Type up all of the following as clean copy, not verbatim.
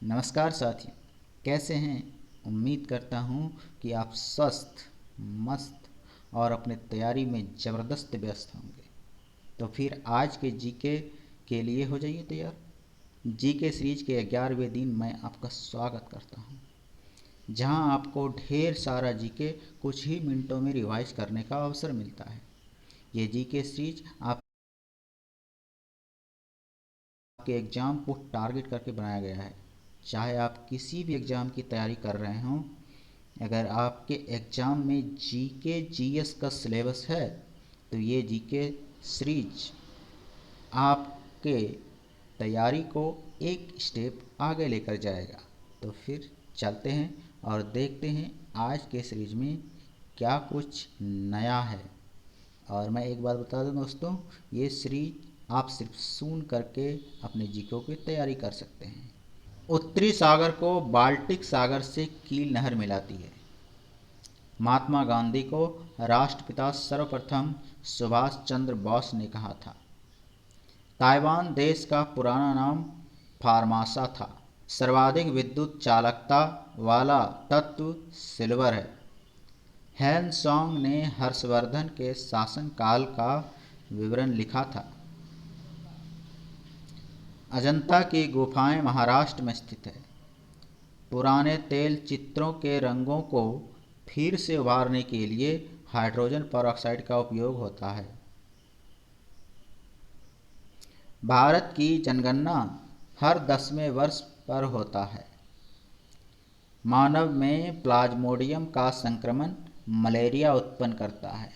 नमस्कार साथियों, कैसे हैं। उम्मीद करता हूँ कि आप स्वस्थ, मस्त और अपने तैयारी में ज़बरदस्त व्यस्त होंगे। तो फिर आज के जीके के लिए हो जाइए तैयार। जीके सीरीज के 11वें दिन मैं आपका स्वागत करता हूँ, जहाँ आपको ढेर सारा जीके कुछ ही मिनटों में रिवाइज करने का अवसर मिलता है। ये जीके सीरीज आपके एग्ज़ाम को टारगेट करके बनाया गया है। चाहे आप किसी भी एग्ज़ाम की तैयारी कर रहे हों, अगर आपके एग्ज़ाम में जीके जीएस का सिलेबस है तो ये जीके सीरीज आपके तैयारी को एक स्टेप आगे लेकर जाएगा। तो फिर चलते हैं और देखते हैं आज के सीरीज में क्या कुछ नया है। और मैं एक बात बता दूं दोस्तों, ये सीरीज आप सिर्फ सुन करके अपने जीके की तैयारी कर सकते हैं। उत्तरी सागर को बाल्टिक सागर से कील नहर मिलाती है। महात्मा गांधी को राष्ट्रपिता सर्वप्रथम सुभाष चंद्र बोस ने कहा था। ताइवान देश का पुराना नाम फार्मासा था। सर्वाधिक विद्युत चालकता वाला तत्व सिल्वर है। हैन सॉन्ग ने हर्षवर्धन के शासनकाल का विवरण लिखा था। अजंता की गुफाएं महाराष्ट्र में स्थित है। पुराने तेल चित्रों के रंगों को फिर से उभारने के लिए हाइड्रोजन पेरोक्साइड का उपयोग होता है। भारत की जनगणना हर 10वें वर्ष पर होता है। मानव में प्लाज्मोडियम का संक्रमण मलेरिया उत्पन्न करता है।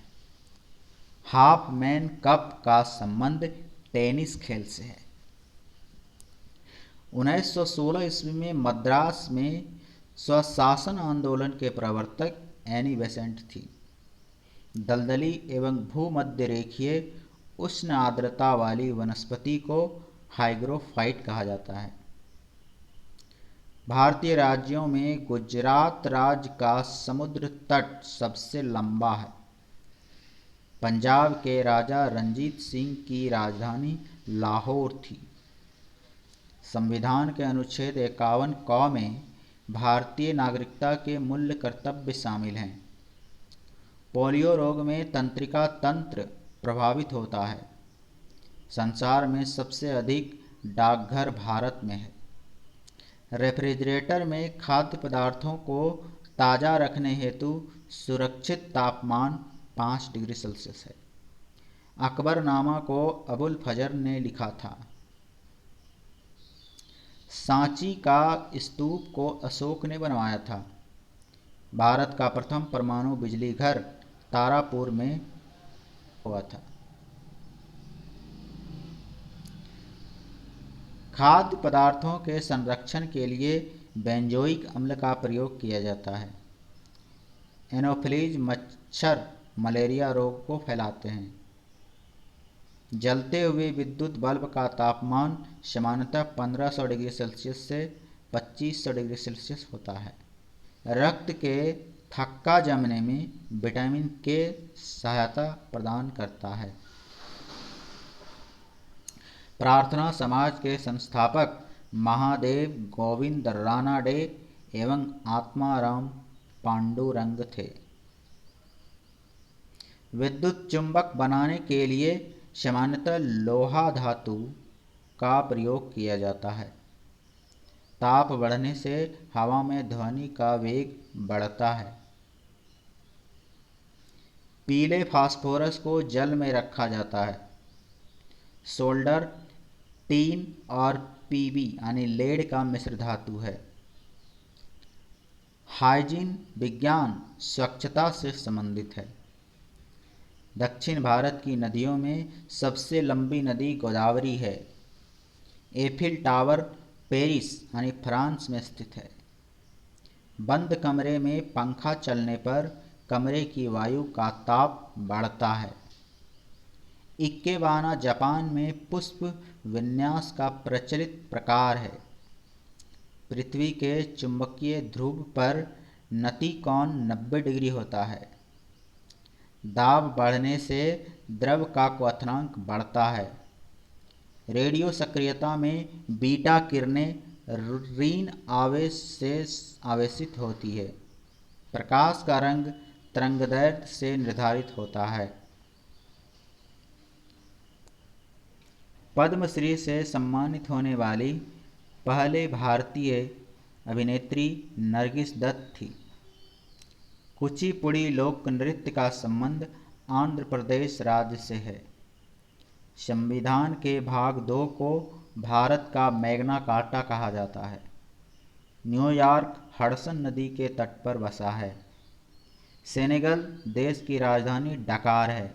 हाफ मैन कप का संबंध टेनिस खेल से है। 1916 ईस्वी में मद्रास में स्वशासन आंदोलन के प्रवर्तक एनी बेसेंट थी। दलदली एवं भूमध्य रेखीय उष्ण आर्द्रता वाली वनस्पति को हाइग्रोफाइट कहा जाता है। भारतीय राज्यों में गुजरात राज्य का समुद्र तट सबसे लंबा है। पंजाब के राजा रंजीत सिंह की राजधानी लाहौर थी। संविधान के अनुच्छेद 51 क में भारतीय नागरिकता के मूल कर्तव्य शामिल हैं। पोलियो रोग में तंत्रिका तंत्र प्रभावित होता है। संसार में सबसे अधिक डाकघर भारत में है। रेफ्रिजरेटर में खाद्य पदार्थों को ताज़ा रखने हेतु सुरक्षित तापमान 5 डिग्री सेल्सियस है। अकबरनामा को अबुल फजर ने लिखा था। सांची का स्तूप को अशोक ने बनवाया था। भारत का प्रथम परमाणु बिजली घर तारापुर में हुआ था। खाद्य पदार्थों के संरक्षण के लिए बेंजोइक अम्ल का प्रयोग किया जाता है। एनोफिलीज मच्छर मलेरिया रोग को फैलाते हैं। जलते हुए विद्युत बल्ब का तापमान सामान्यतः 1500 डिग्री सेल्सियस से 2500 डिग्री सेल्सियस होता है। रक्त के थक्का जमने में विटामिन के सहायता प्रदान करता है। प्रार्थना समाज के संस्थापक महादेव गोविंद रानाडे एवं आत्माराम पांडुरंग थे। विद्युत चुंबक बनाने के लिए सामान्यतः लोहा धातु का प्रयोग किया जाता है। ताप बढ़ने से हवा में ध्वनि का वेग बढ़ता है। पीले फास्फोरस को जल में रखा जाता है। सोल्डर टीन और पीबी यानी लेड का मिश्र धातु है। हाइजीन विज्ञान स्वच्छता से संबंधित है। दक्षिण भारत की नदियों में सबसे लंबी नदी गोदावरी है। एफिल टावर पेरिस यानी फ्रांस में स्थित है। बंद कमरे में पंखा चलने पर कमरे की वायु का ताप बढ़ता है। इक्केबाना जापान में पुष्प विन्यास का प्रचलित प्रकार है। पृथ्वी के चुंबकीय ध्रुव पर नतिकोण 90 डिग्री होता है। दाब बढ़ने से द्रव का क्वथनांक बढ़ता है। रेडियो सक्रियता में बीटा किरणें ऋण आवेश से आवेशित होती है। प्रकाश का रंग तरंगदैर्घ्य से निर्धारित होता है। पद्मश्री से सम्मानित होने वाली पहले भारतीय अभिनेत्री नरगिस दत्त थी। कुचिपुड़ी लोक नृत्य का संबंध आंध्र प्रदेश राज्य से है। संविधान के भाग 2 को भारत का मैग्ना कार्टा कहा जाता है। न्यूयॉर्क हडसन नदी के तट पर बसा है। सेनेगल देश की राजधानी डकार है।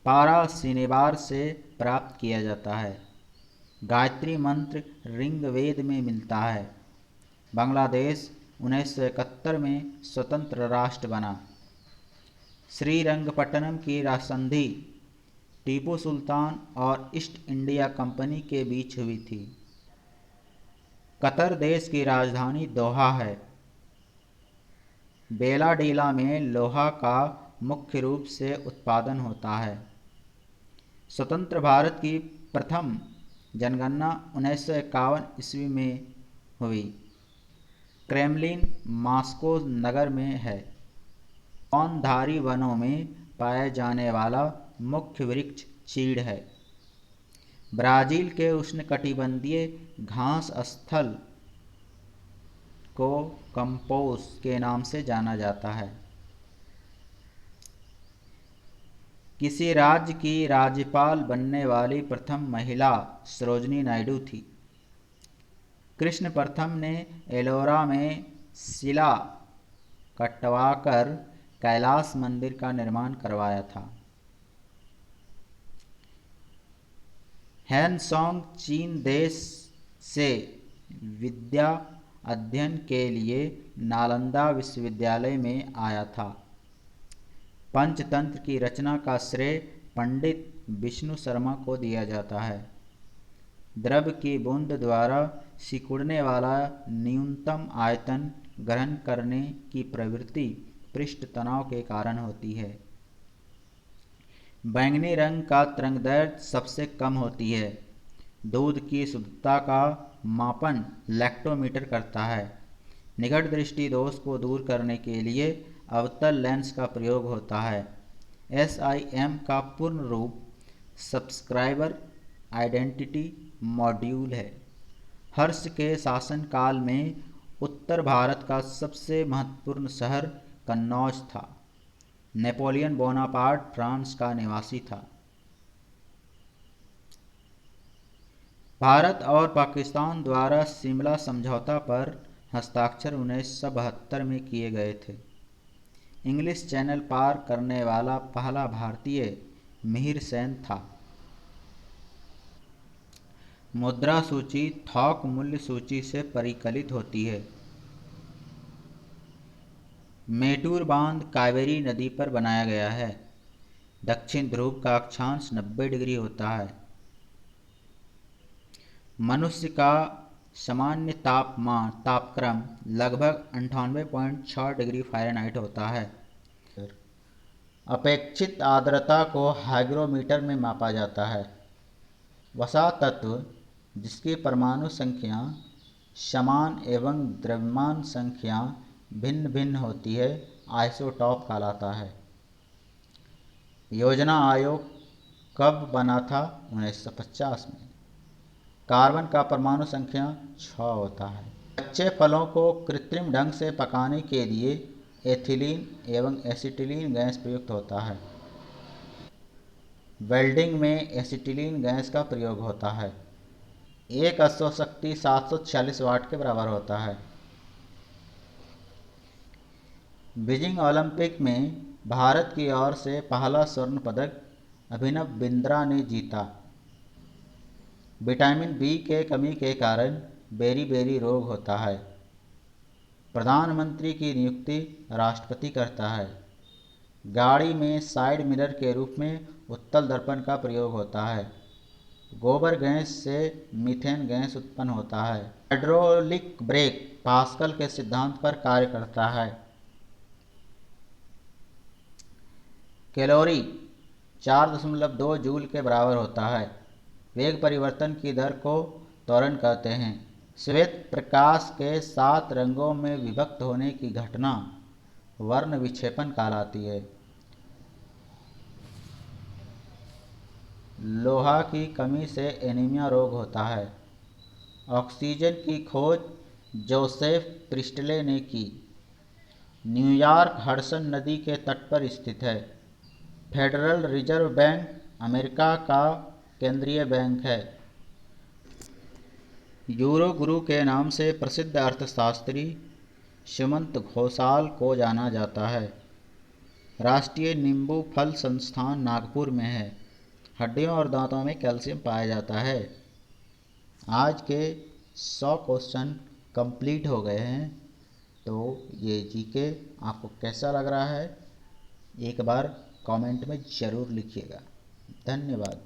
पारा सिनेबार से प्राप्त किया जाता है। गायत्री मंत्र ऋग्वेद में मिलता है। बांग्लादेश 1971 में स्वतंत्र राष्ट्र बना। श्रीरंगपट्टनम की संधि टीपू सुल्तान और ईस्ट इंडिया कंपनी के बीच हुई थी। कतर देश की राजधानी दोहा है। बेलाडीला में लोहा का मुख्य रूप से उत्पादन होता है। स्वतंत्र भारत की प्रथम जनगणना 1951 ईस्वी में हुई। क्रेमलिन मॉस्को नगर में है। पौधधारी वनों में पाए जाने वाला मुख्य वृक्ष चीड़ है। ब्राज़ील के उष्णकटिबंधीय घास स्थल को कंपोस के नाम से जाना जाता है। किसी राज्य की राज्यपाल बनने वाली प्रथम महिला सरोजिनी नायडू थी। कृष्ण प्रथम ने एलोरा में शिला कटवाकर कैलाश मंदिर का निर्माण करवाया था। हैनसोंग चीन देश से विद्या अध्ययन के लिए नालंदा विश्वविद्यालय में आया था। पंचतंत्र की रचना का श्रेय पंडित विष्णु शर्मा को दिया जाता है। द्रव की बूंद द्वारा सिकुड़ने वाला न्यूनतम आयतन ग्रहण करने की प्रवृत्ति पृष्ठ तनाव के कारण होती है। बैंगनी रंग का तरंगदैर्घ्य सबसे कम होती है। दूध की शुद्धता का मापन लैक्टोमीटर करता है। निकट दृष्टि दोष को दूर करने के लिए अवतल लेंस का प्रयोग होता है। SIM का पूर्ण रूप सब्सक्राइबर आइडेंटिटी मॉड्यूल है। हर्ष के शासनकाल में उत्तर भारत का सबसे महत्वपूर्ण शहर कन्नौज था। नेपोलियन बोनापार्ट फ्रांस का निवासी था। भारत और पाकिस्तान द्वारा शिमला समझौता पर हस्ताक्षर 1972 में किए गए थे। इंग्लिश चैनल पार करने वाला पहला भारतीय मिहिर सेन था। मुद्रा सूची थोक मूल्य सूची से परिकलित होती है। मेटूर बांध कावेरी नदी पर बनाया गया है। दक्षिण ध्रुव का अक्षांश 90 डिग्री होता है। मनुष्य का सामान्य तापक्रम लगभग 98.6 डिग्री फ़ारेनहाइट होता है। अपेक्षित आर्द्रता को हाइग्रोमीटर में मापा जाता है। वसा तत्व जिसकी परमाणु संख्या समान एवं द्रव्यमान संख्या भिन्न भिन्न होती है आइसोटॉप कहलाता है। योजना आयोग कब बना था? 1950 में। कार्बन का परमाणु संख्या 6 होता है। कच्चे फलों को कृत्रिम ढंग से पकाने के लिए एथिलीन एवं एसिटिलीन गैस प्रयुक्त होता है। वेल्डिंग में एसिटिलीन गैस का प्रयोग होता है। एक अश्व शक्ति 746 वाट के बराबर होता है। बीजिंग ओलंपिक में भारत की ओर से पहला स्वर्ण पदक अभिनव बिंद्रा ने जीता। विटामिन B के कमी के कारण बेरी रोग होता है। प्रधानमंत्री की नियुक्ति राष्ट्रपति करता है। गाड़ी में साइड मिरर के रूप में उत्तल दर्पण का प्रयोग होता है। गोबर गैस से मीथेन गैस उत्पन्न होता है। हाइड्रोलिक ब्रेक पास्कल के सिद्धांत पर कार्य करता है। कैलोरी 4.2 जूल के बराबर होता है। वेग परिवर्तन की दर को त्वरण कहते हैं। श्वेत प्रकाश के 7 रंगों में विभक्त होने की घटना वर्ण विक्षेपण कहलाती है। लोहा की कमी से एनीमिया रोग होता है। ऑक्सीजन की खोज जोसेफ प्रिस्टले ने की। न्यूयॉर्क हडसन नदी के तट पर स्थित है। फेडरल रिजर्व बैंक अमेरिका का केंद्रीय बैंक है। यूरो गुरु के नाम से प्रसिद्ध अर्थशास्त्री सुमंत घोषाल को जाना जाता है। राष्ट्रीय नींबू फल संस्थान नागपुर में है। हड्डियों और दांतों में कैल्शियम पाया जाता है। आज के 100 क्वेश्चन कंप्लीट हो गए हैं। तो ये जीके आपको कैसा लग रहा है एक बार कमेंट में ज़रूर लिखिएगा। धन्यवाद।